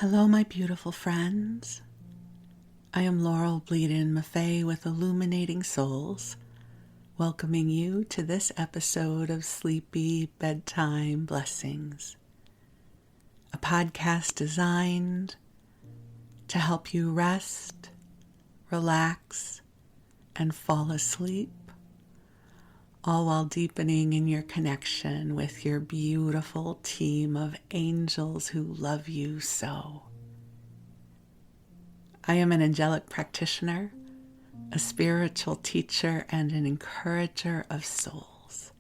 Hello, my beautiful friends. I am Laurel Bleadon-Maffei with Illuminating Souls, welcoming you to this episode of Sleepy Bedtime Blessings, a podcast designed to help you rest, relax, and fall asleep, all while deepening in your connection with your beautiful team of angels who love you so. I am an angelic practitioner, a spiritual teacher, and an encourager of souls.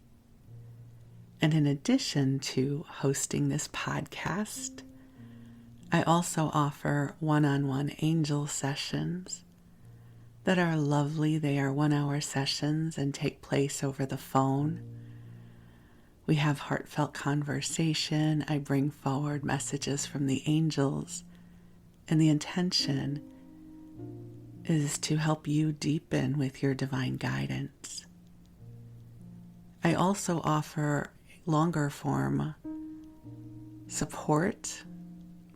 And in addition to hosting this podcast, I also offer one-on-one angel sessions that are lovely. They are 1-hour sessions and take place over the phone. We have heartfelt conversation. I bring forward messages from the angels, and the intention is to help you deepen with your divine guidance. I also offer longer form support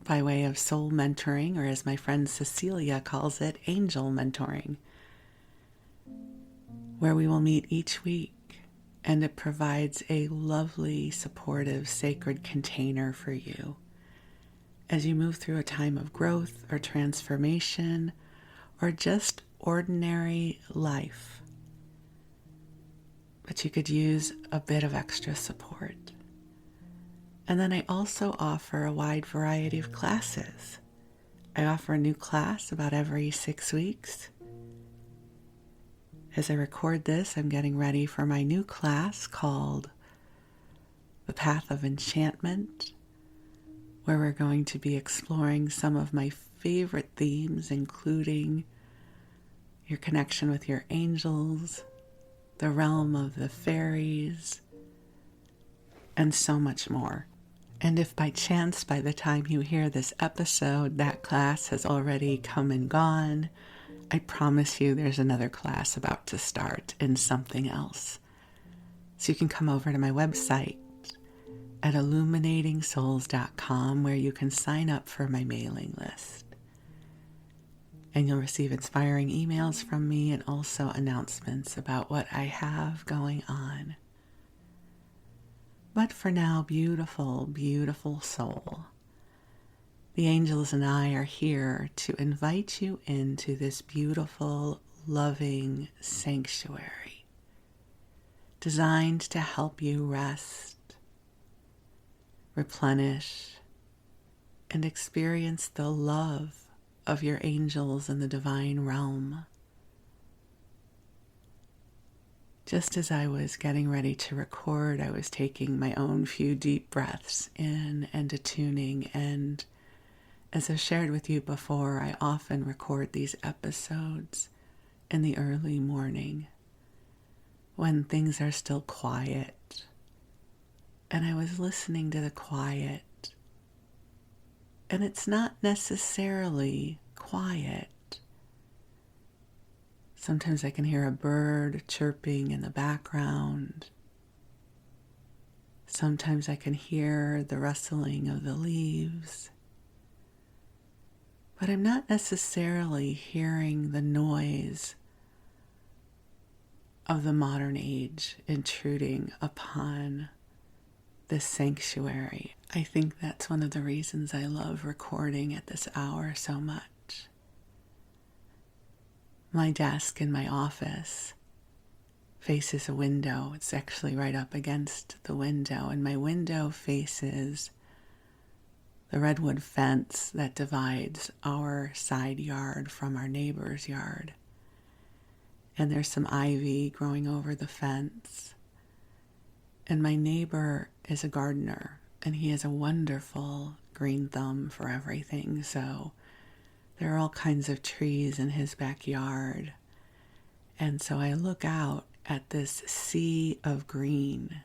by way of soul mentoring, or as my friend Cecilia calls it, angel mentoring, where we will meet each week, and it provides a lovely, supportive, sacred container for you as you move through a time of growth or transformation or just ordinary life. But you could use a bit of extra support. And then I also offer a wide variety of classes. I offer a new class about every 6 weeks. As I record this, I'm getting ready for my new class called The Path of Enchantment, where we're going to be exploring some of my favorite themes, including your connection with your angels, the realm of the fairies, and so much more. And if by chance, by the time you hear this episode, that class has already come and gone, I promise you there's another class about to start in something else. So you can come over to my website at illuminatingsouls.com, where you can sign up for my mailing list. And you'll receive inspiring emails from me and also announcements about what I have going on. But for now, beautiful, beautiful soul, the angels and I are here to invite you into this beautiful, loving sanctuary designed to help you rest, replenish, and experience the love of your angels in the divine realm. Just as I was getting ready to record, I was taking my own few deep breaths in and attuning. And as I've shared with you before, I often record these episodes in the early morning when things are still quiet. And I was listening to the quiet. And it's not necessarily quiet. Sometimes I can hear a bird chirping in the background. Sometimes I can hear the rustling of the leaves. But I'm not necessarily hearing the noise of the modern age intruding upon this sanctuary. I think that's one of the reasons I love recording at this hour so much. My desk in my office faces a window. It's actually right up against the window, and my window faces the redwood fence that divides our side yard from our neighbor's yard. And there's some ivy growing over the fence. And my neighbor is a gardener, and he has a wonderful green thumb for everything. So there are all kinds of trees in his backyard. And so I look out at this sea of green.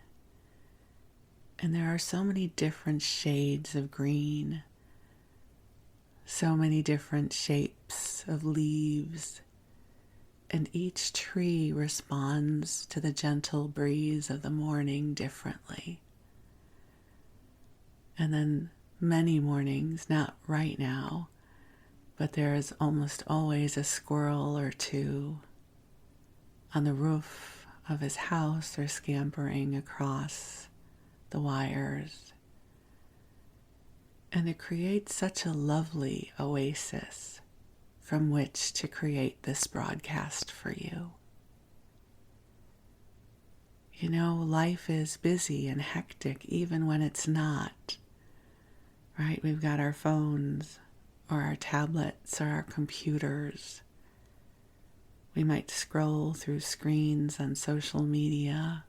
And there are so many different shades of green, so many different shapes of leaves. And each tree responds to the gentle breeze of the morning differently. And then many mornings, not right now, but there is almost always a squirrel or two on the roof of his house or scampering across the wires. And it creates such a lovely oasis from which to create this broadcast for you. You know, life is busy and hectic even when it's not, right? We've got our phones or our tablets or our computers. We might scroll through screens on social media.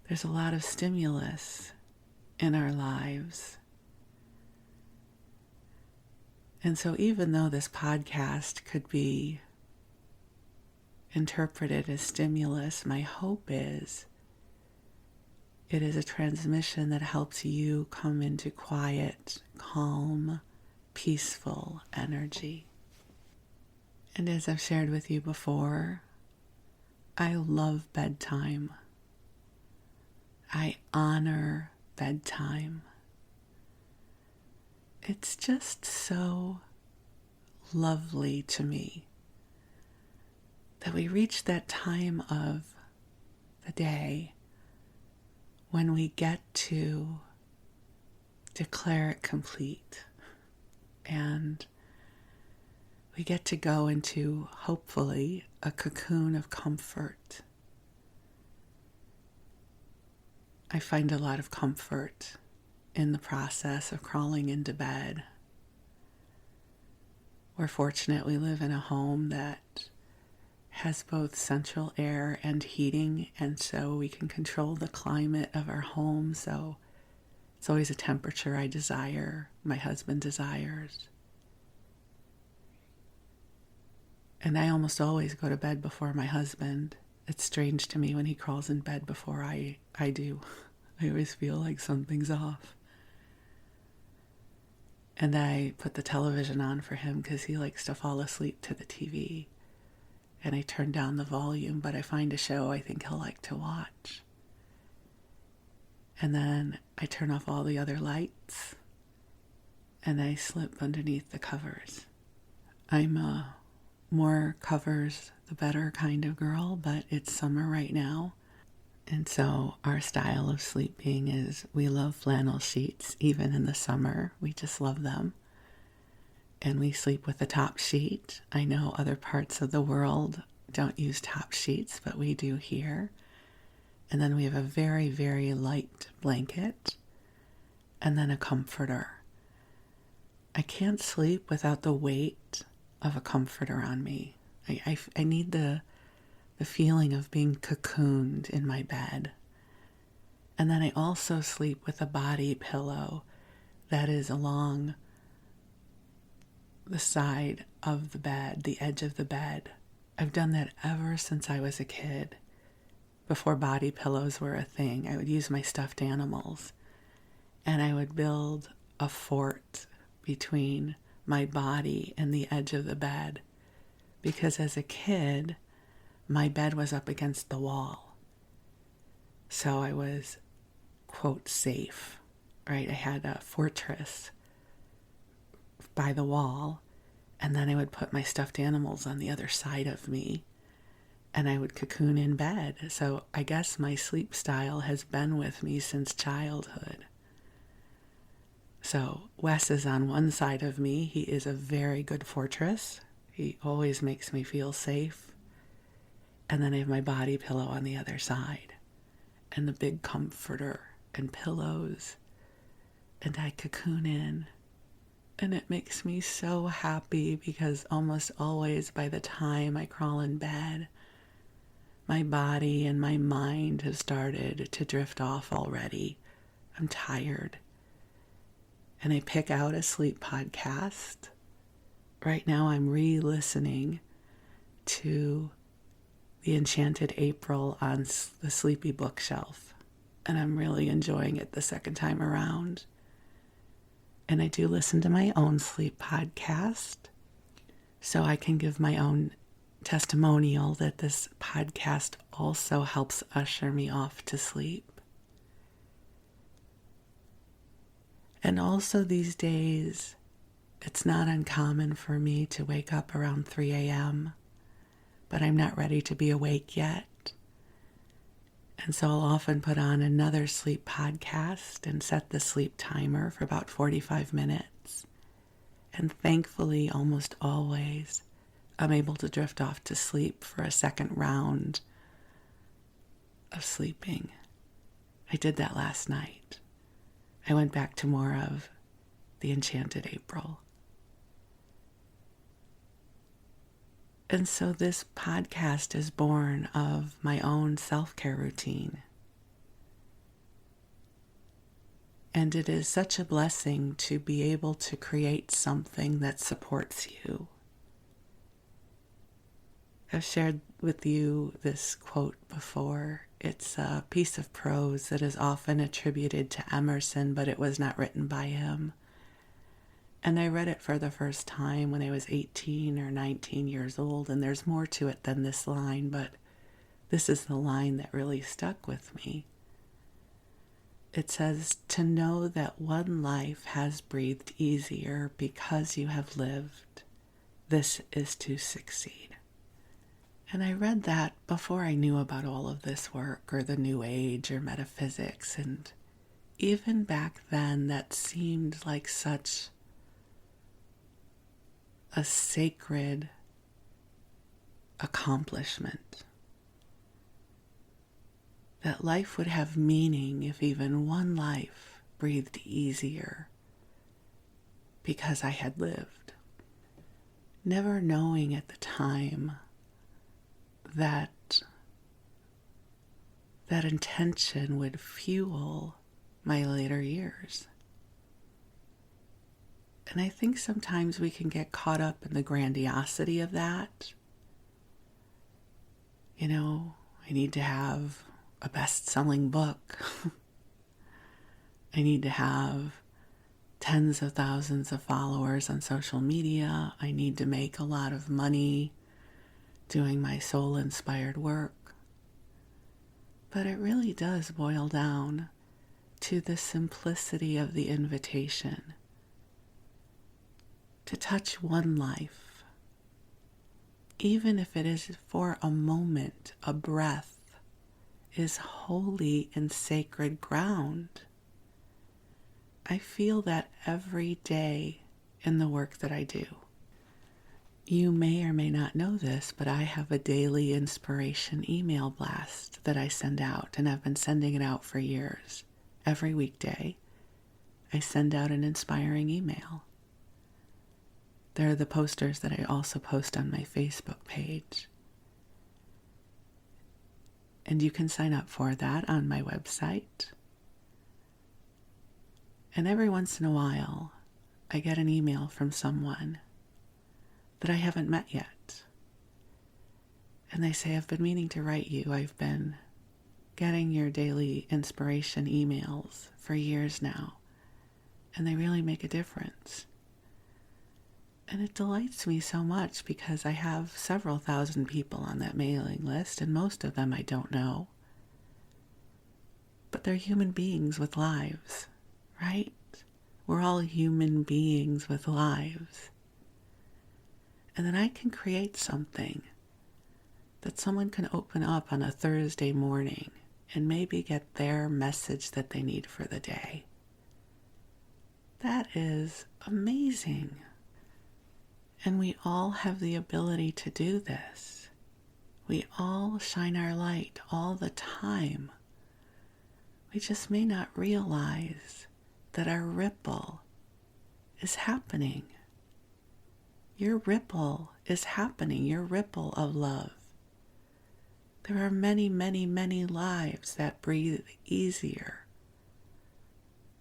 There's a lot of stimulus in our lives. And so even though this podcast could be interpreted as stimulus, my hope is it is a transmission that helps you come into quiet, calm, peaceful energy. And as I've shared with you before, I love bedtime. I honor bedtime. It's just so lovely to me that we reach that time of the day when we get to declare it complete, and we get to go into, hopefully, a cocoon of comfort. I find a lot of comfort in the process of crawling into bed. We're fortunate we live in a home that has both central air and heating, and so we can control the climate of our home. So it's always a temperature I desire, my husband desires. And I almost always go to bed before my husband. It's strange to me when he crawls in bed before I do. I always feel like something's off. And I put the television on for him because he likes to fall asleep to the TV. And I turn down the volume, but I find a show I think he'll like to watch. And then I turn off all the other lights and I slip underneath the covers. I'm a more covers the better kind of girl, but it's summer right now. And so our style of sleeping is we love flannel sheets, even in the summer. We just love them. And we sleep with a top sheet. I know other parts of the world don't use top sheets, but we do here. And then we have a very, very light blanket, and then a comforter. I can't sleep without the weight of a comforter on me. I need the feeling of being cocooned in my bed. And then I also sleep with a body pillow that is along the side of the bed, the edge of the bed. I've done that ever since I was a kid. Before body pillows were a thing, I would use my stuffed animals and I would build a fort between my body and the edge of the bed, because as a kid, my bed was up against the wall. So I was, quote, safe, right? I had a fortress by the wall, and then I would put my stuffed animals on the other side of me, and I would cocoon in bed. So I guess my sleep style has been with me since childhood. So Wes is on one side of me. He is a very good fortress. He always makes me feel safe. And then I have my body pillow on the other side, and the big comforter and pillows, and I cocoon in. And it makes me so happy because almost always by the time I crawl in bed, my body and my mind have started to drift off already. I'm tired. And I pick out a sleep podcast. Right now I'm re-listening to The Enchanted April on the Sleepy bookshelf. And I'm really enjoying it the second time around. And I do listen to my own sleep podcast, so I can give my own testimonial that this podcast also helps usher me off to sleep. And also these days, it's not uncommon for me to wake up around 3 a.m., but I'm not ready to be awake yet. And so I'll often put on another sleep podcast and set the sleep timer for about 45 minutes. And thankfully, almost always, I'm able to drift off to sleep for a second round of sleeping. I did that last night. I went back to more of the Enchanted April. And so this podcast is born of my own self-care routine. And it is such a blessing to be able to create something that supports you. I've shared with you this quote before. It's a piece of prose that is often attributed to Emerson, but it was not written by him. And I read it for the first time when I was 18 or 19 years old, and there's more to it than this line, but this is the line that really stuck with me. It says, "To know that one life has breathed easier because you have lived, this is to succeed." And I read that before I knew about all of this work or the New Age or metaphysics, and even back then that seemed like such a sacred accomplishment. That life would have meaning if even one life breathed easier because I had lived. Never knowing at the time that intention would fuel my later years. And I think sometimes we can get caught up in the grandiosity of that. You know, I need to have a best-selling book. I need to have tens of thousands of followers on social media. I need to make a lot of money doing my soul-inspired work. But it really does boil down to the simplicity of the invitation. To touch one life, even if it is for a moment, a breath, is holy and sacred ground. I feel that every day in the work that I do. You may or may not know this, but I have a daily inspiration email blast that I send out, and I've been sending it out for years. Every weekday, I send out an inspiring email. There are the posters that I also post on my Facebook page. And you can sign up for that on my website. And every once in a while, I get an email from someone that I haven't met yet. And they say, "I've been meaning to write you. I've been getting your daily inspiration emails for years now, and they really make a difference." And it delights me so much because I have several thousand people on that mailing list, and most of them I don't know. But they're human beings with lives, right? We're all human beings with lives. And then I can create something that someone can open up on a Thursday morning and maybe get their message that they need for the day. That is amazing. And we all have the ability to do this. We all shine our light all the time. We just may not realize that our ripple is happening. Your ripple is happening, your ripple of love. There are many, many, many lives that breathe easier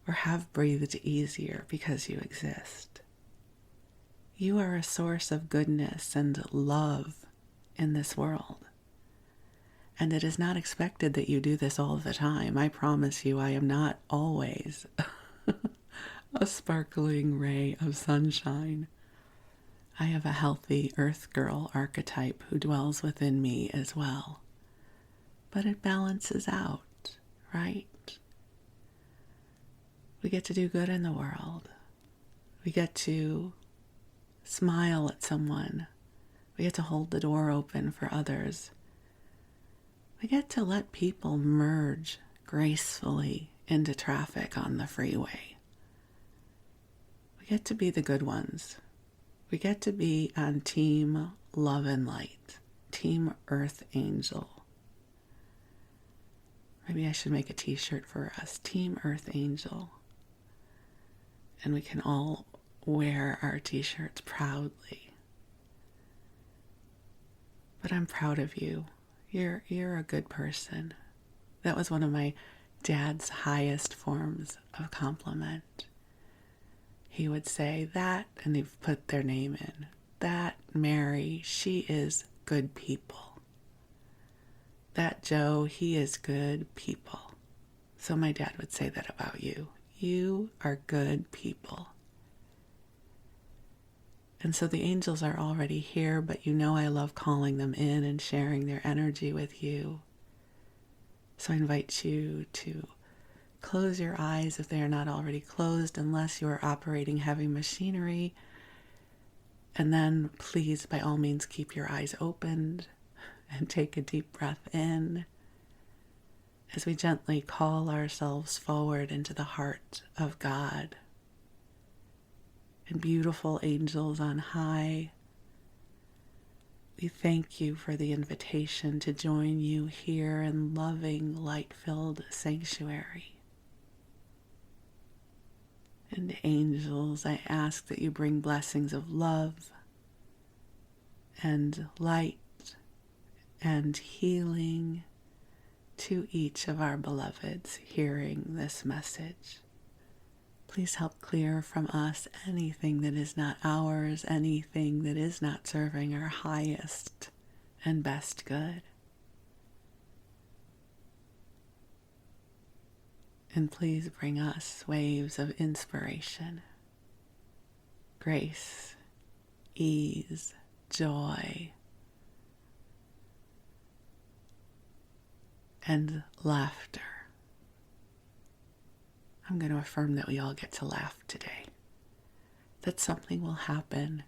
or have breathed easier because you exist. You are a source of goodness and love in this world. And it is not expected that you do this all the time. I promise you, I am not always a sparkling ray of sunshine. I have a healthy earth girl archetype who dwells within me as well. But it balances out, right? We get to do good in the world. We get to smile at someone. We get to hold the door open for others. We get to let people merge gracefully into traffic on the freeway. We get to be the good ones. We get to be on Team Love and Light, Team Earth Angel. Maybe I should make a t-shirt for us, Team Earth Angel. And we can all wear our t-shirts proudly. But I'm proud of you. You're a good person. That was one of my dad's highest forms of compliment. He would say that, and he'd put their name in. That Mary, she is good people. That Joe, he is good people. So my dad would say that about you. You are good people. And so the angels are already here, but you know I love calling them in and sharing their energy with you. So I invite you to close your eyes if they are not already closed, unless you are operating heavy machinery. And then please, by all means, keep your eyes opened and take a deep breath in as we gently call ourselves forward into the heart of God. And beautiful angels on high, we thank you for the invitation to join you here in loving, light-filled sanctuary. And angels, I ask that you bring blessings of love and light and healing to each of our beloveds hearing this message. Please help clear from us anything that is not ours, anything that is not serving our highest and best good. And please bring us waves of inspiration, grace, ease, joy, and laughter. I'm going to affirm that we all get to laugh today. That something will happen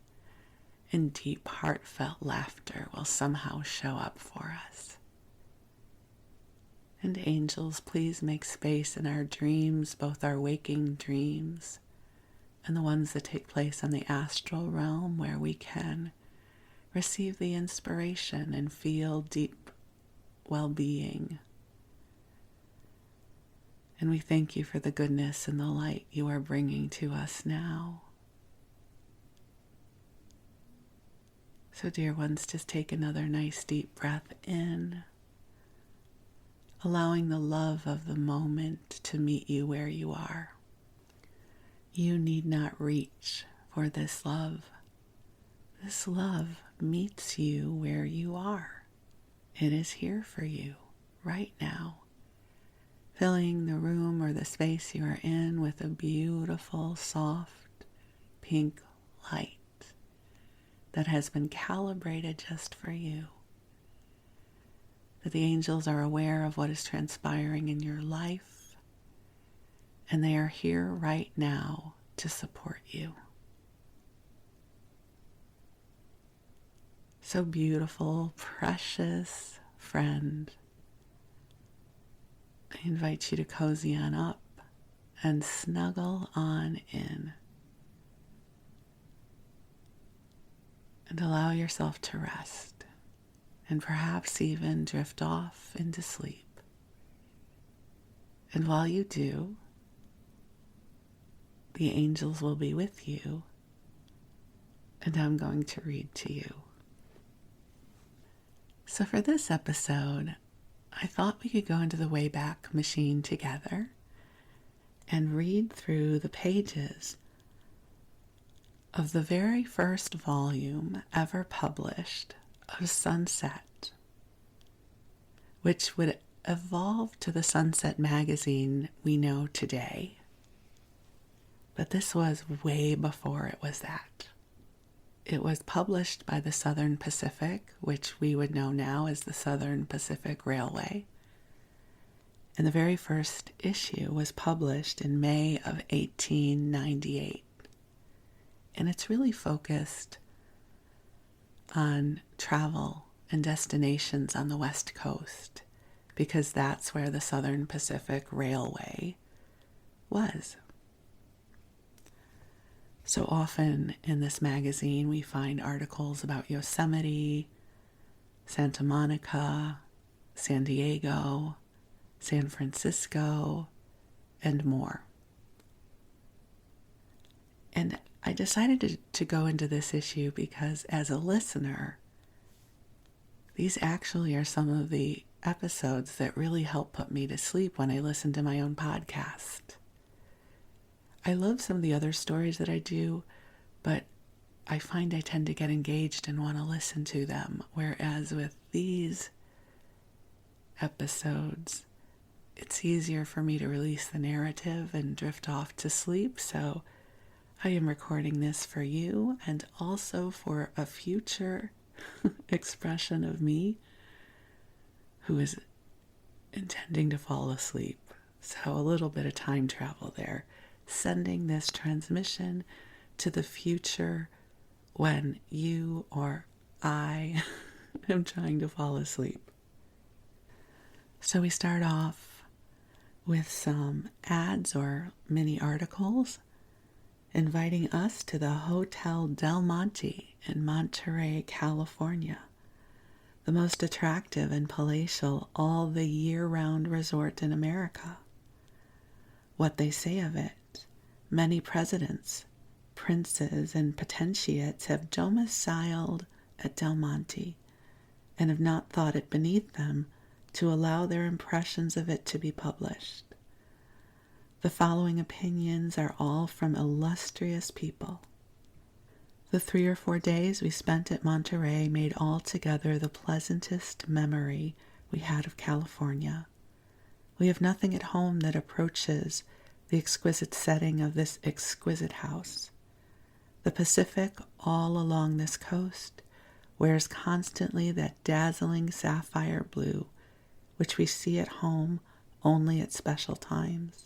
and deep, heartfelt laughter will somehow show up for us. And angels, please make space in our dreams, both our waking dreams and the ones that take place on the astral realm, where we can receive the inspiration and feel deep well-being. And we thank you for the goodness and the light you are bringing to us now. So, dear ones, just take another nice deep breath in, allowing the love of the moment to meet you where you are. You need not reach for this love. This love meets you where you are. It is here for you right now, filling the room or the space you are in with a beautiful, soft, pink light that has been calibrated just for you. That the angels are aware of what is transpiring in your life, and they are here right now to support you. So beautiful, precious friend, I invite you to cozy on up and snuggle on in. And allow yourself to rest and perhaps even drift off into sleep. And while you do, the angels will be with you, and I'm going to read to you. So for this episode, I thought we could go into the Wayback Machine together and read through the pages of the very first volume ever published of Sunset, which would evolve to the Sunset magazine we know today. But this was way before it was that. It was published by the Southern Pacific, which we would know now as the Southern Pacific Railway. And the very first issue was published in May of 1898. And it's really focused on travel and destinations on the West Coast, because that's where the Southern Pacific Railway was. So often in this magazine we find articles about Yosemite, Santa Monica, San Diego, San Francisco, and more. And I decided to go into this issue because as a listener, these actually are some of the episodes that really help put me to sleep when I listen to my own podcast. I love some of the other stories that I do, but I find I tend to get engaged and want to listen to them. Whereas with these episodes, it's easier for me to release the narrative and drift off to sleep. So I am recording this for you and also for a future expression of me who is intending to fall asleep. So a little bit of time travel there, sending this transmission to the future when you or I am trying to fall asleep. So we start off with some ads or mini articles inviting us to the Hotel Del Monte in Monterey, California, the most attractive and palatial all the year-round resort in America. What they say of it: many presidents, princes, and potentates have domiciled at Del Monte and have not thought it beneath them to allow their impressions of it to be published. The following opinions are all from illustrious people. The 3 or 4 days we spent at Monterey made altogether the pleasantest memory we had of California. We have nothing at home that approaches the exquisite setting of this exquisite house. The Pacific all along this coast wears constantly that dazzling sapphire blue, which we see at home only at special times.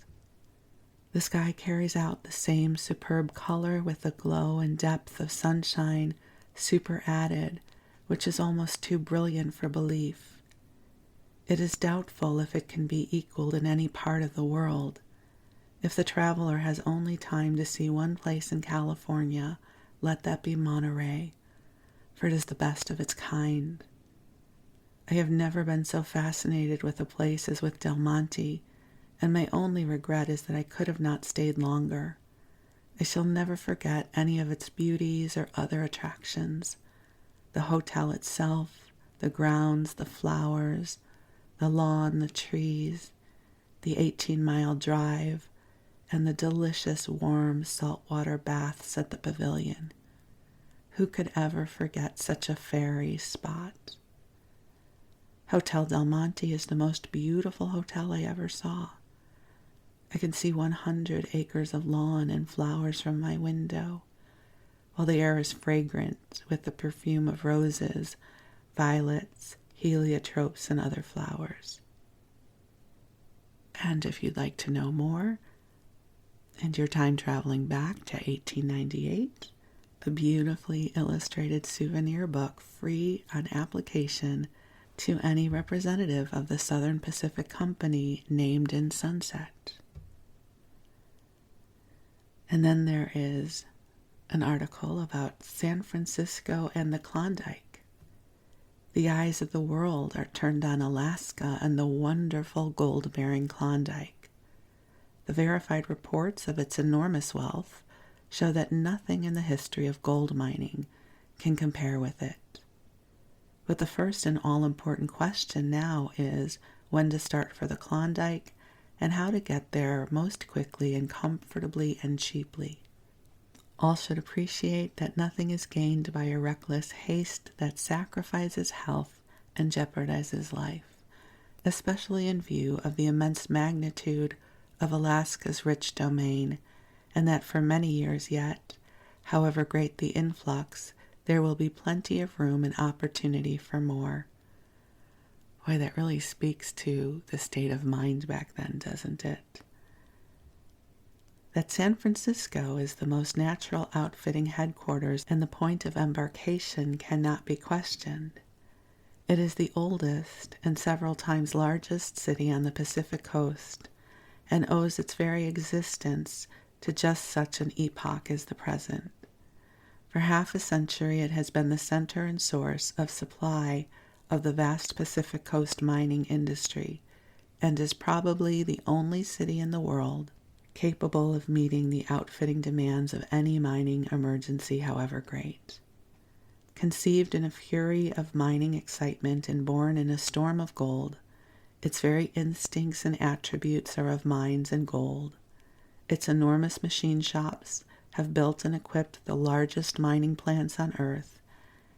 The sky carries out the same superb color with the glow and depth of sunshine superadded, which is almost too brilliant for belief. It is doubtful if it can be equaled in any part of the world. If the traveler has only time to see one place in California, let that be Monterey, for it is the best of its kind. I have never been so fascinated with a place as with Del Monte, and my only regret is that I could have not stayed longer. I shall never forget any of its beauties or other attractions. The hotel itself, the grounds, the flowers, the lawn, the trees, the 18-mile drive, and the delicious warm saltwater baths at the pavilion. Who could ever forget such a fairy spot? Hotel Del Monte is the most beautiful hotel I ever saw. I can see 100 acres of lawn and flowers from my window, while the air is fragrant with the perfume of roses, violets, heliotropes, and other flowers. And if you'd like to know more, and you're time traveling back to 1898, a beautifully illustrated souvenir book free on application to any representative of the Southern Pacific Company named in Sunset. And then there is an article about San Francisco and the Klondike. The eyes of the world are turned on Alaska and the wonderful gold-bearing Klondike. The verified reports of its enormous wealth show that nothing in the history of gold mining can compare with it. But the first and all-important question now is when to start for the Klondike and how to get there most quickly and comfortably and cheaply. All should appreciate that nothing is gained by a reckless haste that sacrifices health and jeopardizes life, especially in view of the immense magnitude of Alaska's rich domain, and that for many years yet, however great the influx, there will be plenty of room and opportunity for more. Boy, that really speaks to the state of mind back then, doesn't it? That San Francisco is the most natural outfitting headquarters and the point of embarkation cannot be questioned. It is the oldest and several times largest city on the Pacific coast and owes its very existence to just such an epoch as the present. For half a century it has been the center and source of supply of the vast Pacific coast mining industry and is probably the only city in the world capable of meeting the outfitting demands of any mining emergency, however great. Conceived in a fury of mining excitement and born in a storm of gold, its very instincts and attributes are of mines and gold. Its enormous machine shops have built and equipped the largest mining plants on earth,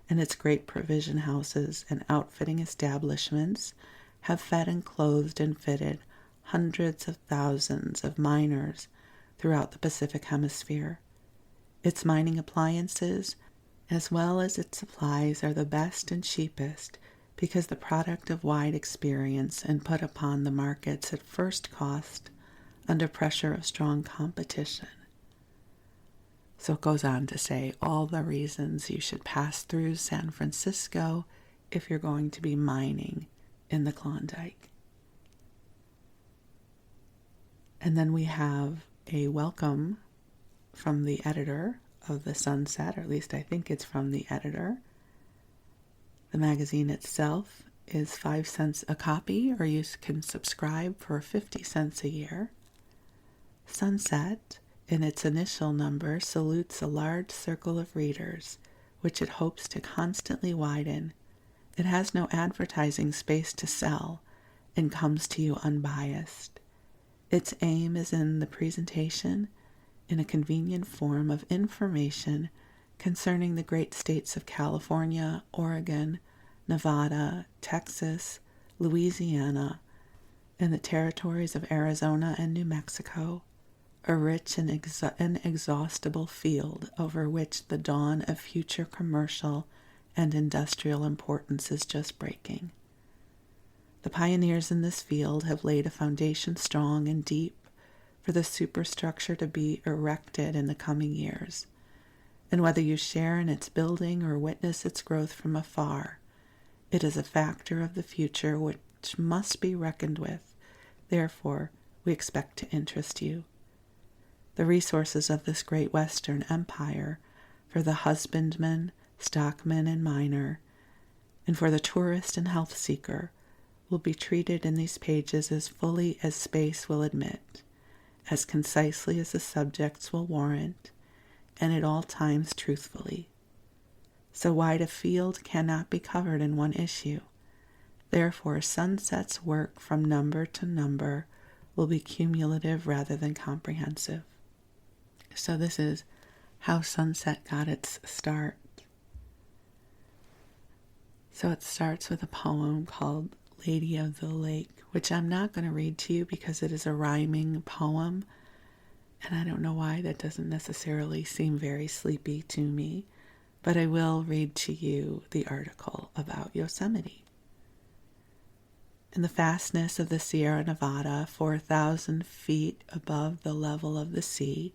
and its great provision houses and outfitting establishments have fed and clothed and fitted hundreds of thousands of miners throughout the Pacific Hemisphere. Its mining appliances, as well as its supplies, are the best and cheapest because the product of wide experience and put upon the markets at first cost under pressure of strong competition. So it goes on to say all the reasons you should pass through San Francisco if you're going to be mining in the Klondike. And then we have a welcome from the editor of The Sunset, or at least I think it's from the editor. The magazine itself is 5 cents a copy, or you can subscribe for 50 cents a year. Sunset, in its initial number, salutes a large circle of readers, which it hopes to constantly widen. It has no advertising space to sell and comes to you unbiased. Its aim is in the presentation, in a convenient form, of information concerning the great states of California, Oregon, Nevada, Texas, Louisiana, and the territories of Arizona and New Mexico, a rich and inexhaustible field over which the dawn of future commercial and industrial importance is just breaking. The pioneers in this field have laid a foundation strong and deep for the superstructure to be erected in the coming years. And whether you share in its building or witness its growth from afar, it is a factor of the future which must be reckoned with. Therefore, we expect to interest you. The resources of this great Western empire for the husbandman, stockman, and miner, and for the tourist and health seeker, will be treated in these pages as fully as space will admit, as concisely as the subjects will warrant, and at all times truthfully. So wide a field cannot be covered in one issue. Therefore, Sunset's work from number to number will be cumulative rather than comprehensive. So this is how Sunset got its start. So it starts with a poem called Lady of the Lake, which I'm not going to read to you because it is a rhyming poem, and I don't know why that doesn't necessarily seem very sleepy to me, but I will read to you the article about Yosemite. In the fastness of the Sierra Nevada, 4,000 feet above the level of the sea,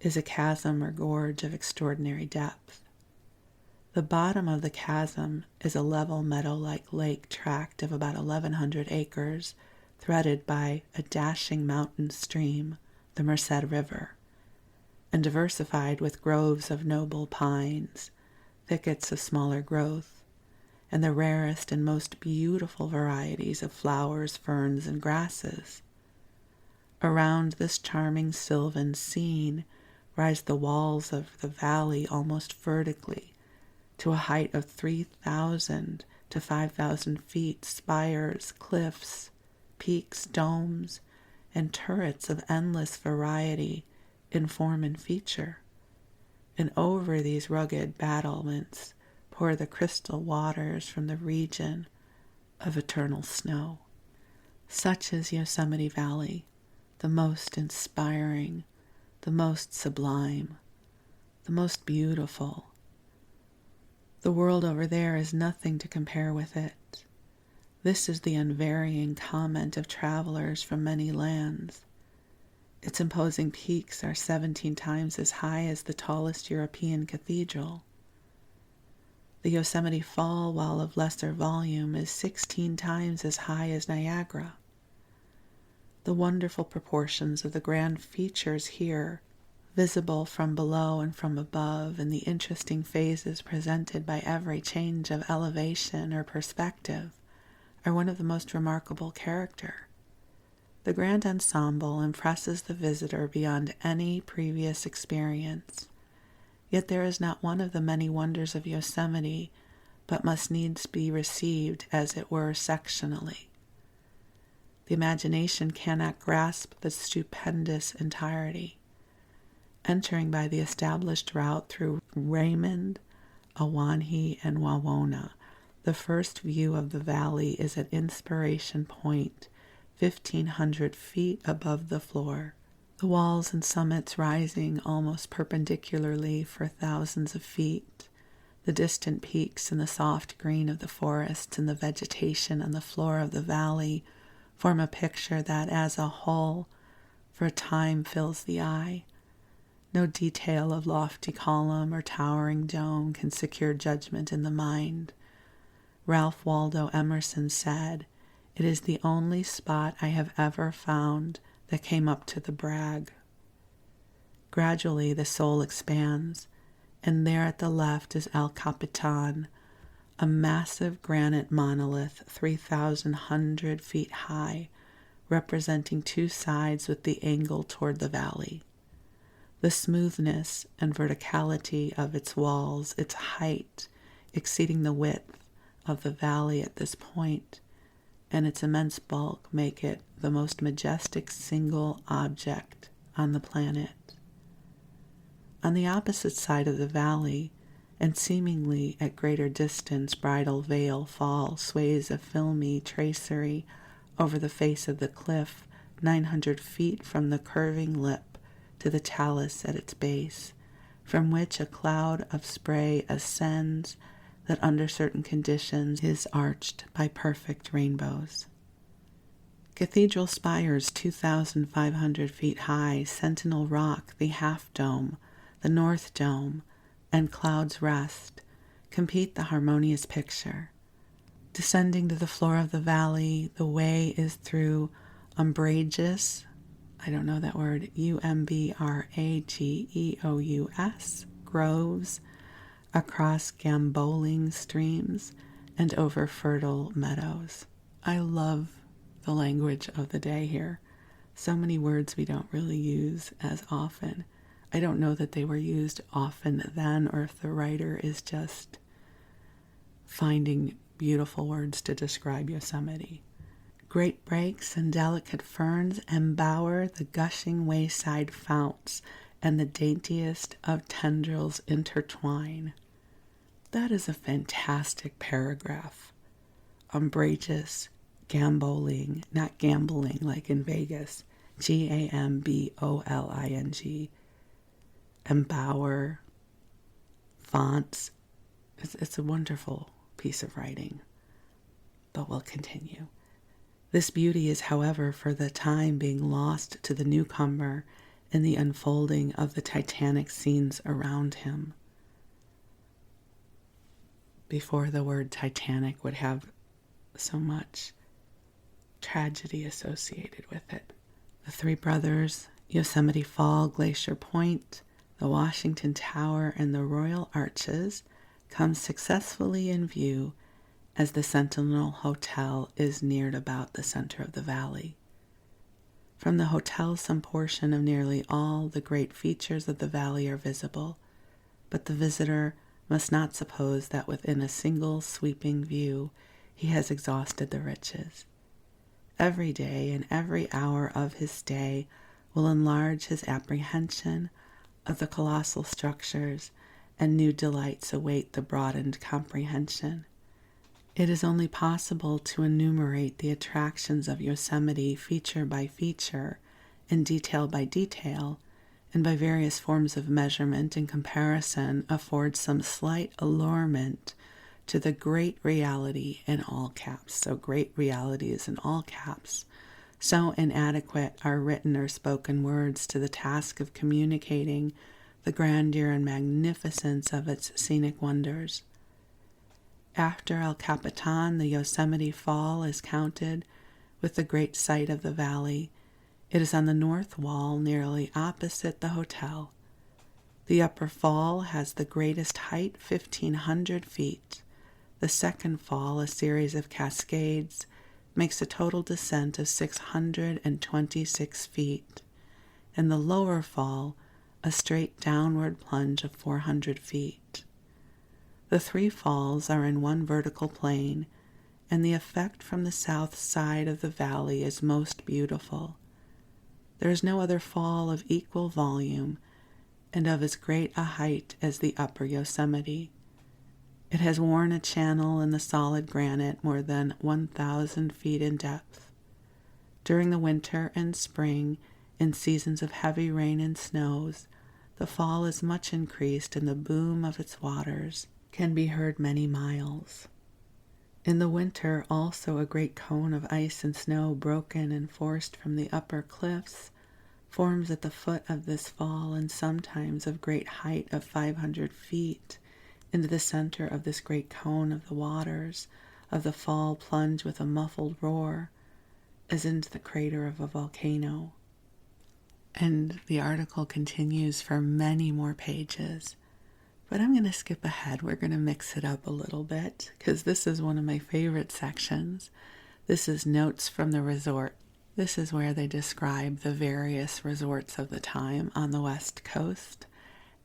is a chasm or gorge of extraordinary depth. The bottom of the chasm is a level meadow-like lake tract of about 1,100 acres, threaded by a dashing mountain stream, the Merced River, and diversified with groves of noble pines, thickets of smaller growth, and the rarest and most beautiful varieties of flowers, ferns, and grasses. Around this charming sylvan scene rise the walls of the valley almost vertically, to a height of 3,000 to 5,000 feet, spires, cliffs, peaks, domes, and turrets of endless variety in form and feature. And over these rugged battlements pour the crystal waters from the region of eternal snow. Such is Yosemite Valley, the most inspiring, the most sublime, the most beautiful. The world over there is nothing to compare with it. This is the unvarying comment of travelers from many lands. Its imposing peaks are 17 times as high as the tallest European cathedral. The Yosemite Fall, while of lesser volume, is 16 times as high as Niagara. The wonderful proportions of the grand features here, visible from below and from above, and the interesting phases presented by every change of elevation or perspective, are one of the most remarkable character. The grand ensemble impresses the visitor beyond any previous experience. Yet there is not one of the many wonders of Yosemite but must needs be received, as it were, sectionally. The imagination cannot grasp the stupendous entirety. Entering by the established route through Raymond, Awanhi, and Wawona, the first view of the valley is at Inspiration Point, 1,500 feet above the floor, the walls and summits rising almost perpendicularly for thousands of feet. The distant peaks and the soft green of the forests and the vegetation on the floor of the valley form a picture that, as a whole, for a time fills the eye. No detail of lofty column or towering dome can secure judgment in the mind. Ralph Waldo Emerson said, "It is the only spot I have ever found that came up to the brag." Gradually the soul expands, and there at the left is El Capitan, a massive granite monolith 3,100 feet high, representing two sides with the angle toward the valley. The smoothness and verticality of its walls, its height exceeding the width of the valley at this point, and its immense bulk make it the most majestic single object on the planet. On the opposite side of the valley, and seemingly at greater distance, Bridal Veil Fall sways a filmy tracery over the face of the cliff 900 feet from the curving lip to the talus at its base, from which a cloud of spray ascends that under certain conditions is arched by perfect rainbows. Cathedral spires 2,500 feet high, Sentinel Rock, the Half Dome, the North Dome, and Cloud's Rest complete the harmonious picture. Descending to the floor of the valley, the way is through umbrageous, I don't know that word, umbrageous, groves, across gamboling streams, and over fertile meadows. I love the language of the day here. So many words we don't really use as often. I don't know that they were used often then, or if the writer is just finding beautiful words to describe Yosemite. Great brakes and delicate ferns embower the gushing wayside founts, and the daintiest of tendrils intertwine. That is a fantastic paragraph. Umbrageous, gamboling, not gambling like in Vegas, Gamboling, embower, fonts. It's a wonderful piece of writing, but we'll continue. This beauty is, however, for the time being lost to the newcomer in the unfolding of the titanic scenes around him. Before, the word Titanic would have so much tragedy associated with it. The Three Brothers, Yosemite Fall, Glacier Point, the Washington Tower, and the Royal Arches come successfully in view as the Sentinel Hotel is neared about the center of the valley. From the hotel, some portion of nearly all the great features of the valley are visible, but the visitor must not suppose that within a single sweeping view he has exhausted the riches. Every day and every hour of his stay will enlarge his apprehension of the colossal structures, and new delights await the broadened comprehension. It is only possible to enumerate the attractions of Yosemite feature by feature, and detail by detail, and by various forms of measurement and comparison afford some slight allurement to the great reality in all caps. So great reality is in all caps. So inadequate are written or spoken words to the task of communicating the grandeur and magnificence of its scenic wonders. After El Capitan, the Yosemite Fall is counted with the great sight of the valley. It is on the north wall, nearly opposite the hotel. The upper fall has the greatest height, 1,500 feet. The second fall, a series of cascades, makes a total descent of 626 feet. And the lower fall, a straight downward plunge of 400 feet. The three falls are in one vertical plane, and the effect from the south side of the valley is most beautiful. There is no other fall of equal volume and of as great a height as the upper Yosemite. It has worn a channel in the solid granite more than 1,000 feet in depth. During the winter and spring, in seasons of heavy rain and snows, the fall is much increased and the boom of its waters can be heard many miles. In the winter also a great cone of ice and snow broken and forced from the upper cliffs forms at the foot of this fall, and sometimes of great height of 500 feet into the center of this great cone of the waters of the fall plunge with a muffled roar as into the crater of a volcano. And the article continues for many more pages. But I'm going to skip ahead. We're going to mix it up a little bit because this is one of my favorite sections. This is Notes from the Resort. This is where they describe the various resorts of the time on the West Coast.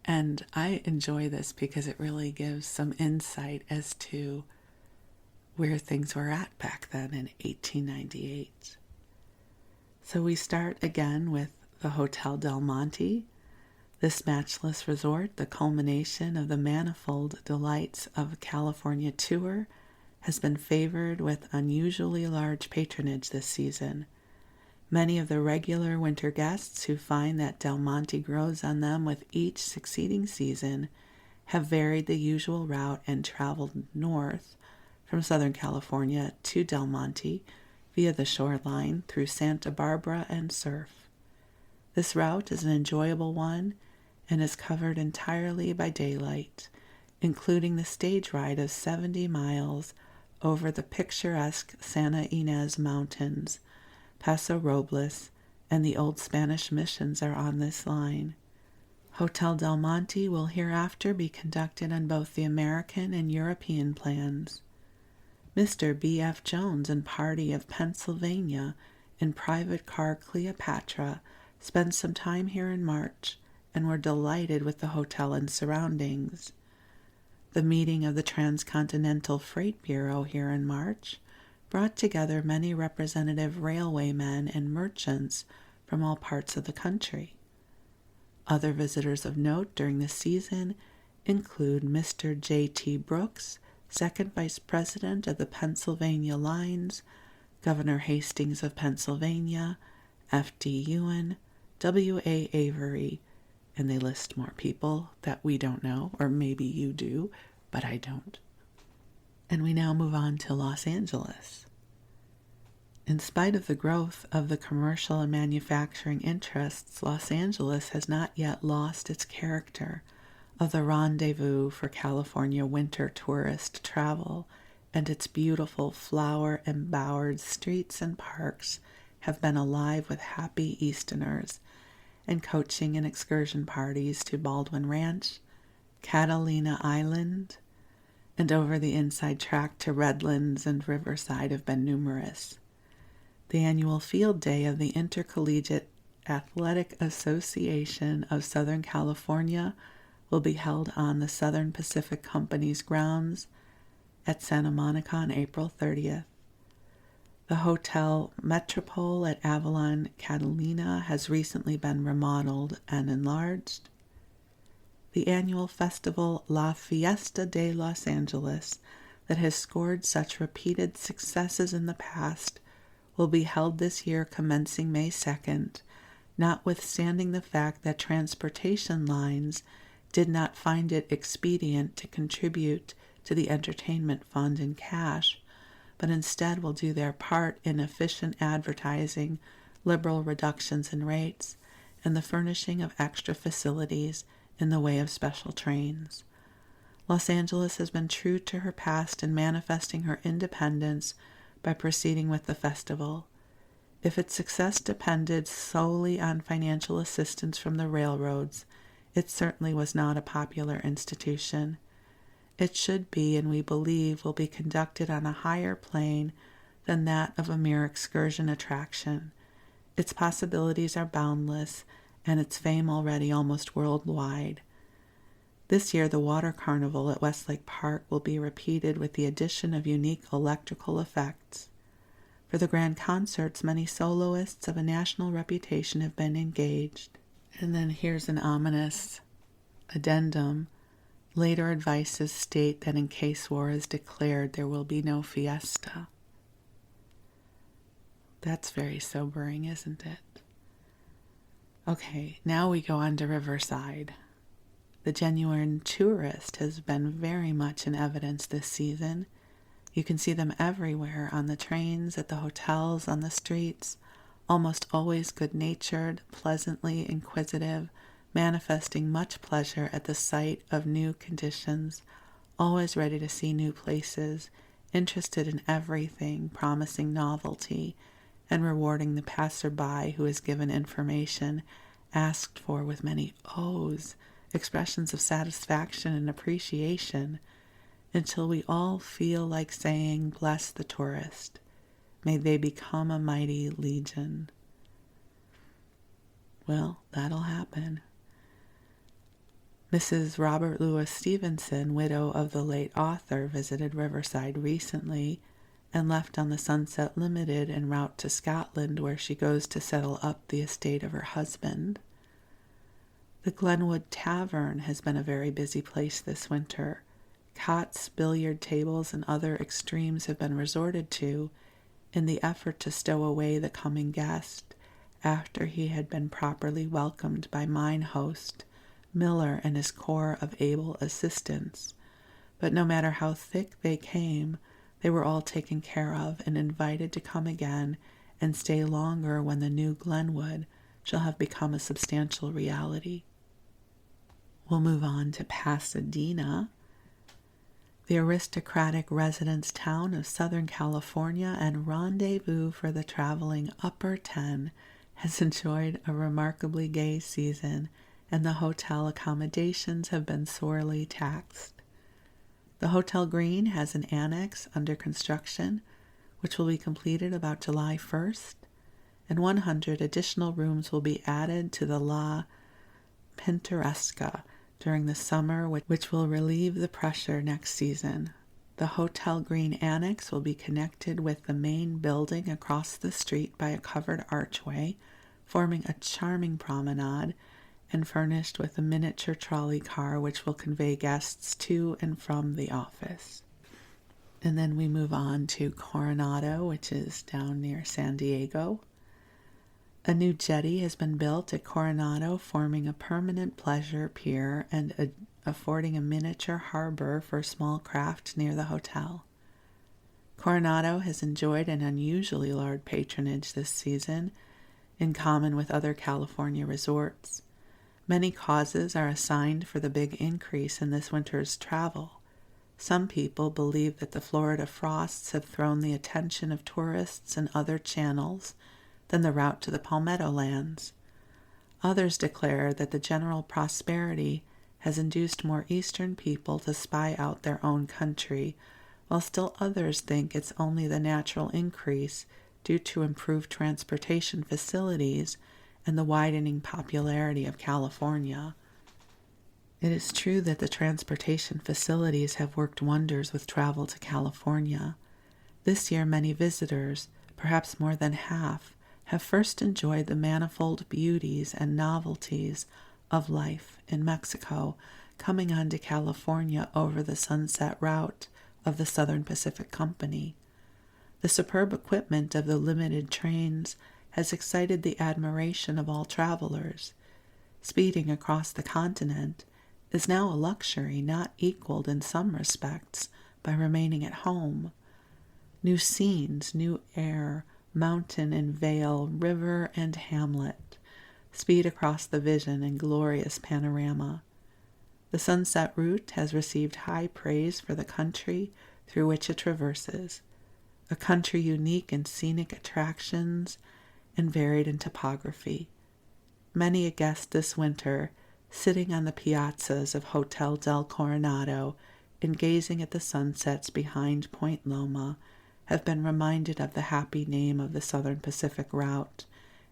And I enjoy this because it really gives some insight as to where things were at back then in 1898. So we start again with the Hotel Del Monte. This matchless resort, the culmination of the manifold delights of a California tour, has been favored with unusually large patronage this season. Many of the regular winter guests who find that Del Monte grows on them with each succeeding season have varied the usual route and traveled north from Southern California to Del Monte via the shoreline through Santa Barbara and Surf. This route is an enjoyable one and is covered entirely by daylight, including the stage ride of 70 miles over the picturesque Santa Ynez Mountains. Paso Robles and the old Spanish missions are on this line. Hotel Del Monte will hereafter be conducted on both the American and European plans. Mr. B.F. Jones and party of Pennsylvania in private car Cleopatra spent some time here in March and were delighted with the hotel and surroundings. The meeting of the Transcontinental Freight Bureau here in March brought together many representative railwaymen and merchants from all parts of the country. Other visitors of note during the season include Mr. J.T. Brooks, second vice president of the Pennsylvania Lines, Governor Hastings of Pennsylvania, F.D. Ewan, W.A. Avery, and they list more people that we don't know, or maybe you do, but I don't. And we now move on to Los Angeles. In spite of the growth of the commercial and manufacturing interests, Los Angeles has not yet lost its character of the rendezvous for California winter tourist travel, and its beautiful flower-embowered streets and parks have been alive with happy Easterners and coaching and excursion parties to Baldwin Ranch, Catalina Island, and over the inside track to Redlands and Riverside have been numerous. The annual field day of the Intercollegiate Athletic Association of Southern California will be held on the Southern Pacific Company's grounds at Santa Monica on April 30th. The Hotel Metropole at Avalon Catalina has recently been remodeled and enlarged. The annual festival La Fiesta de Los Angeles, that has scored such repeated successes in the past, will be held this year commencing May 2nd, notwithstanding the fact that transportation lines did not find it expedient to contribute to the entertainment fund in cash, but instead will do their part in efficient advertising, liberal reductions in rates, and the furnishing of extra facilities in the way of special trains. Los Angeles has been true to her past in manifesting her independence by proceeding with the festival. If its success depended solely on financial assistance from the railroads, it certainly was not a popular institution. It should be, and we believe will be conducted on a higher plane than that of a mere excursion attraction. Its possibilities are boundless, and its fame already almost worldwide. This year, the Water Carnival at Westlake Park will be repeated with the addition of unique electrical effects. For the grand concerts, many soloists of a national reputation have been engaged. And then here's an ominous addendum. Later advices state that in case war is declared, there will be no fiesta. That's very sobering, isn't it? Okay, now we go on to Riverside. The genuine tourist has been very much in evidence this season. You can see them everywhere, on the trains, at the hotels, on the streets, almost always good-natured, pleasantly inquisitive, manifesting much pleasure at the sight of new conditions, always ready to see new places, interested in everything, promising novelty, and rewarding the passer-by who is given information asked for with many ohs, expressions of satisfaction and appreciation, until we all feel like saying, "Bless the tourist. May they become a mighty legion." Well, that'll happen. Mrs. Robert Louis Stevenson, widow of the late author, visited Riverside recently and left on the Sunset Limited en route to Scotland, where she goes to settle up the estate of her husband. The Glenwood Tavern has been a very busy place this winter. Cots, billiard tables, and other extremes have been resorted to in the effort to stow away the coming guest after he had been properly welcomed by mine host, Miller, and his corps of able assistants. But no matter how thick they came, they were all taken care of and invited to come again and stay longer when the new Glenwood shall have become a substantial reality. We'll move on to Pasadena, the aristocratic residence town of Southern California and rendezvous for the traveling upper 10, has enjoyed a remarkably gay season, and the hotel accommodations have been sorely taxed. The Hotel Green has an annex under construction, which will be completed about July 1st, and 100 additional rooms will be added to the La Pintoresca during the summer, which will relieve the pressure next season. The Hotel Green Annex will be connected with the main building across the street by a covered archway, forming a charming promenade, and furnished with a miniature trolley car which will convey guests to and from the office. And then we move on to Coronado, which is down near San Diego. A new jetty has been built at Coronado, forming a permanent pleasure pier and affording a miniature harbor for small craft near the hotel. Coronado has enjoyed an unusually large patronage this season, in common with other California resorts. Many causes are assigned for the big increase in this winter's travel. Some people believe that the Florida frosts have thrown the attention of tourists in other channels than the route to the Palmetto Lands. Others declare that the general prosperity has induced more eastern people to spy out their own country, while still others think it's only the natural increase due to improved transportation facilities and the widening popularity of California. It is true that the transportation facilities have worked wonders with travel to California. This year, many visitors, perhaps more than half, have first enjoyed the manifold beauties and novelties of life in Mexico, coming on to California over the sunset route of the Southern Pacific Company. The superb equipment of the limited trains has excited the admiration of all travelers. Speeding across the continent, is now a luxury not equaled in some respects by remaining at home. New scenes, new air, mountain and vale, river and hamlet, speed across the vision in glorious panorama. The sunset route has received high praise for the country through which it traverses, a country unique in scenic attractions and varied in topography. Many a guest this winter, sitting on the piazzas of Hotel del Coronado and gazing at the sunsets behind Point Loma, have been reminded of the happy name of the Southern Pacific route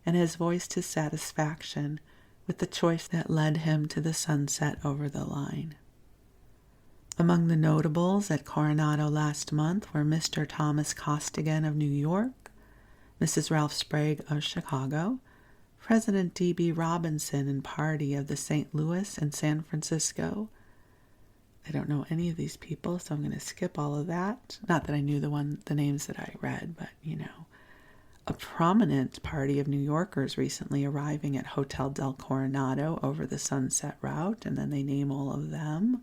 and has voiced his satisfaction with the choice that led him to the sunset over the line. Among the notables at Coronado last month were Mr. Thomas Costigan of New York, Mrs. Ralph Sprague of Chicago, President D.B. Robinson and party of the St. Louis and San Francisco. I don't know any of these people, so I'm going to skip all of that. Not that I knew the names that I read, but a prominent party of New Yorkers recently arriving at Hotel del Coronado over the sunset route, and then they name all of them.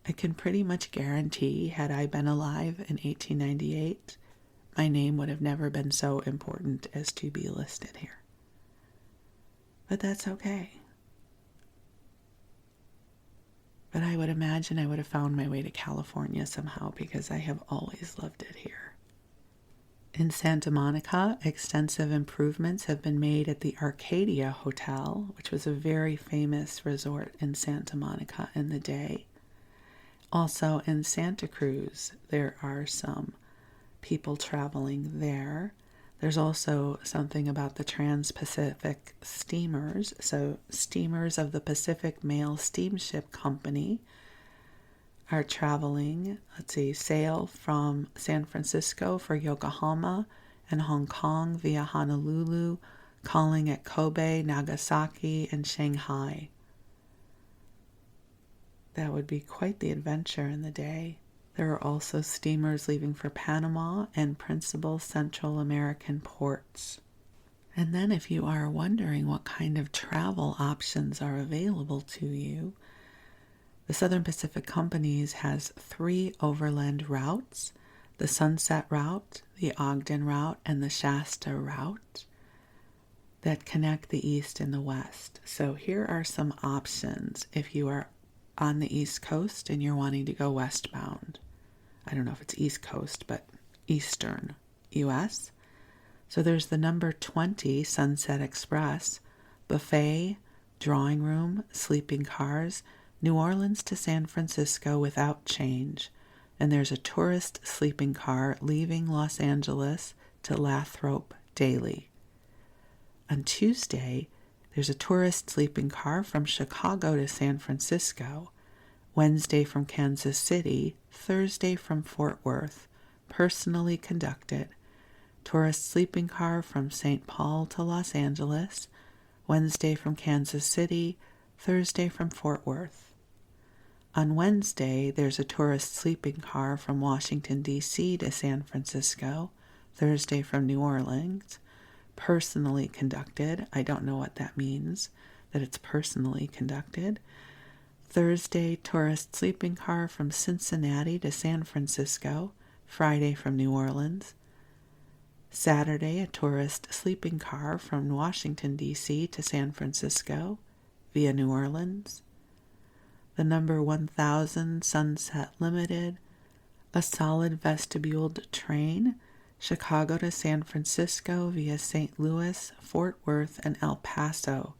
I can pretty much guarantee, had I been alive in 1898, my name would have never been so important as to be listed here. But that's okay. But I would imagine I would have found my way to California somehow because I have always loved it here. In Santa Monica, extensive improvements have been made at the Arcadia Hotel, which was a very famous resort in Santa Monica in the day. Also in Santa Cruz, there are some people traveling there. There's also something about the Trans-Pacific steamers. So steamers of the Pacific Mail Steamship Company are traveling, sail from San Francisco for Yokohama and Hong Kong via Honolulu, calling at Kobe, Nagasaki, and Shanghai. That would be quite the adventure in the day. There are also steamers leaving for Panama and principal Central American ports. And then if you are wondering what kind of travel options are available to you, the Southern Pacific Companies has 3 overland routes: the Sunset Route, the Ogden Route, and the Shasta Route that connect the East and the West. So here are some options if you are on the East Coast and you're wanting to go westbound. I don't know if it's East Coast, but Eastern U.S. So there's the number 20 Sunset Express, buffet, drawing room, sleeping cars, New Orleans to San Francisco without change. And there's a tourist sleeping car leaving Los Angeles to Lathrop daily. On Tuesday, there's a tourist sleeping car from Chicago to San Francisco, Wednesday from Kansas City, Thursday from Fort Worth, personally conducted. Tourist sleeping car from St. Paul to Los Angeles, Wednesday from Kansas City, Thursday from Fort Worth. On Wednesday, there's a tourist sleeping car from Washington, D.C. to San Francisco, Thursday from New Orleans, personally conducted. I don't know what that means, that it's personally conducted. Thursday, tourist sleeping car from Cincinnati to San Francisco, Friday from New Orleans. Saturday, a tourist sleeping car from Washington, D.C. to San Francisco via New Orleans. The number 1000 Sunset Limited, a solid vestibuled train, Chicago to San Francisco via St. Louis, Fort Worth, and El Paso.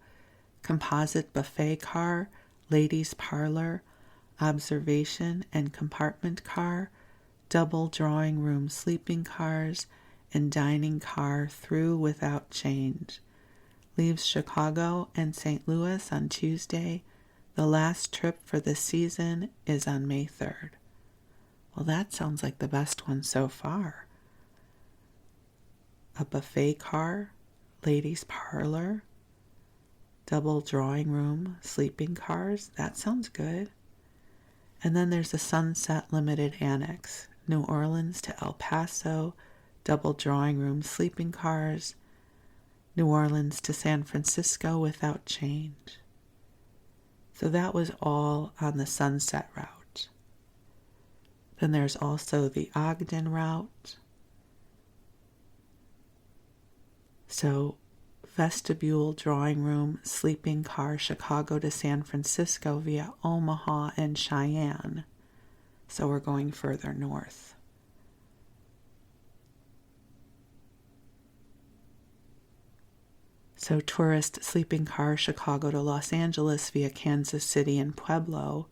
Composite buffet car, ladies' parlor, observation and compartment car, double drawing room sleeping cars, and dining car through without change. Leaves Chicago and St. Louis on Tuesday. The last trip for the season is on May 3rd. Well, that sounds like the best one so far. A buffet car, ladies' parlor, double drawing room, sleeping cars. That sounds good. And then there's the Sunset Limited Annex, New Orleans to El Paso, double drawing room, sleeping cars, New Orleans to San Francisco without change. So that was all on the Sunset route. Then there's also the Ogden route. So vestibule, drawing room, sleeping car, Chicago to San Francisco via Omaha and Cheyenne. So we're going further north. So tourist sleeping car, Chicago to Los Angeles via Kansas City and Pueblo.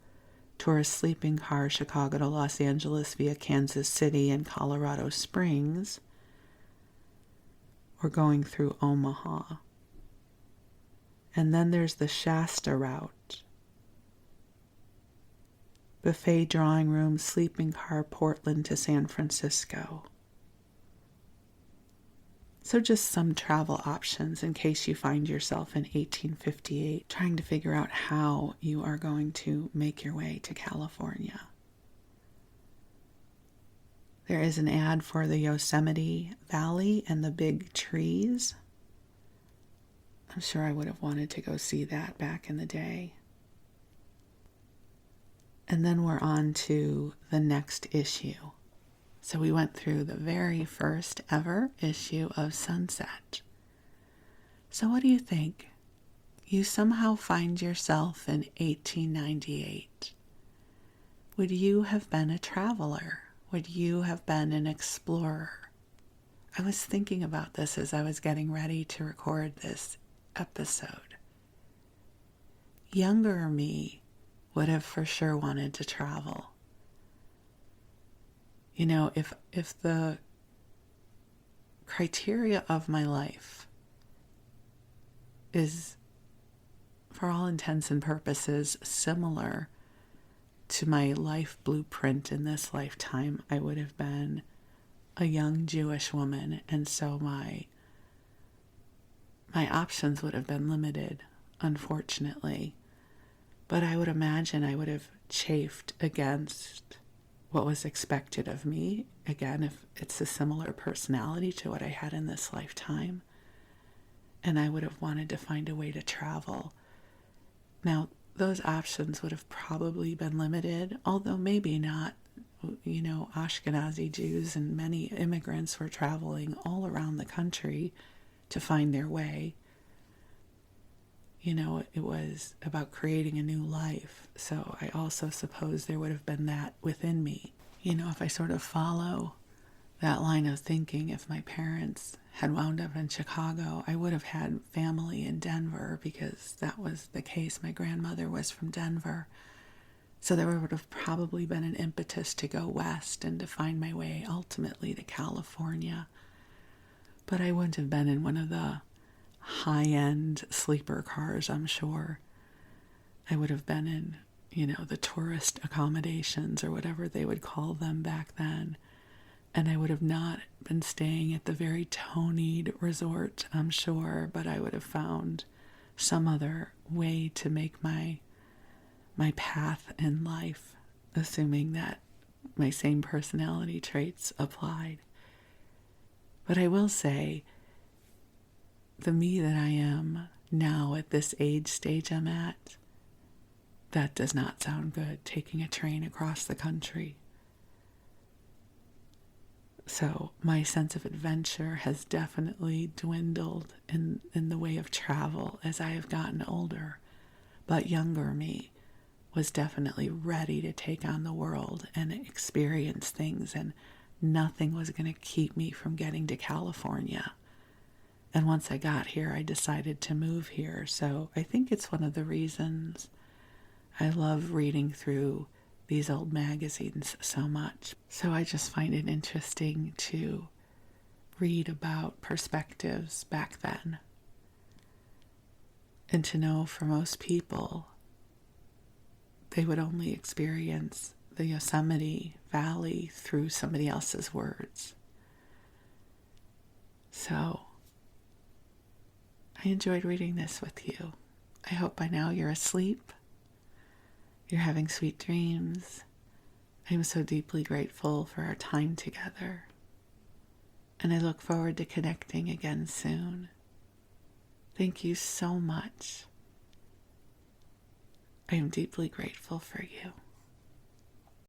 Tourist sleeping car, Chicago to Los Angeles via Kansas City and Colorado Springs. We're going through Omaha. And then there's the Shasta route. Buffet, drawing room, sleeping car, Portland to San Francisco. So just some travel options in case you find yourself in 1858 trying to figure out how you are going to make your way to California. There is an ad for the Yosemite Valley and the big trees. I'm sure I would have wanted to go see that back in the day. And then we're on to the next issue. So we went through the very first ever issue of Sunset. So what do you think? You somehow find yourself in 1898. Would you have been a traveler? Would you have been an explorer? I was thinking about this as I was getting ready to record this episode. Younger me would have for sure wanted to travel. You know, if the criteria of my life is, for all intents and purposes, similar to my life blueprint in this lifetime, I would have been a young Jewish woman, and so my options would have been limited, unfortunately. But I would imagine I would have chafed against what was expected of me, again, if it's a similar personality to what I had in this lifetime. And I would have wanted to find a way to travel. Now, those options would have probably been limited, although maybe not. You know, Ashkenazi Jews and many immigrants were traveling all around the country to find their way. You know, it was about creating a new life. So I also suppose there would have been that within me. You know, if I sort of follow that line of thinking, if my parents had wound up in Chicago, I would have had family in Denver because that was the case. My grandmother was from Denver. So there would have probably been an impetus to go west and to find my way ultimately to California. But I wouldn't have been in one of the high-end sleeper cars, I'm sure. I would have been in, you know, the tourist accommodations or whatever they would call them back then. And I would have not been staying at the very Tony'd resort, I'm sure, but I would have found some other way to make my path in life, assuming that my same personality traits applied. But I will say, the me that I am now at this age stage I'm at, that does not sound good, taking a train across the country. So my sense of adventure has definitely dwindled in the way of travel as I have gotten older. But younger me was definitely ready to take on the world and experience things, and nothing was going to keep me from getting to California. And once I got here, I decided to move here. So I think it's one of the reasons I love reading through these old magazines so much. So I just find it interesting to read about perspectives back then. And to know for most people, they would only experience the Yosemite Valley through somebody else's words. So I enjoyed reading this with you. I hope by now you're asleep. You're having sweet dreams. I'm so deeply grateful for our time together. And I look forward to connecting again soon. Thank you so much. I am deeply grateful for you.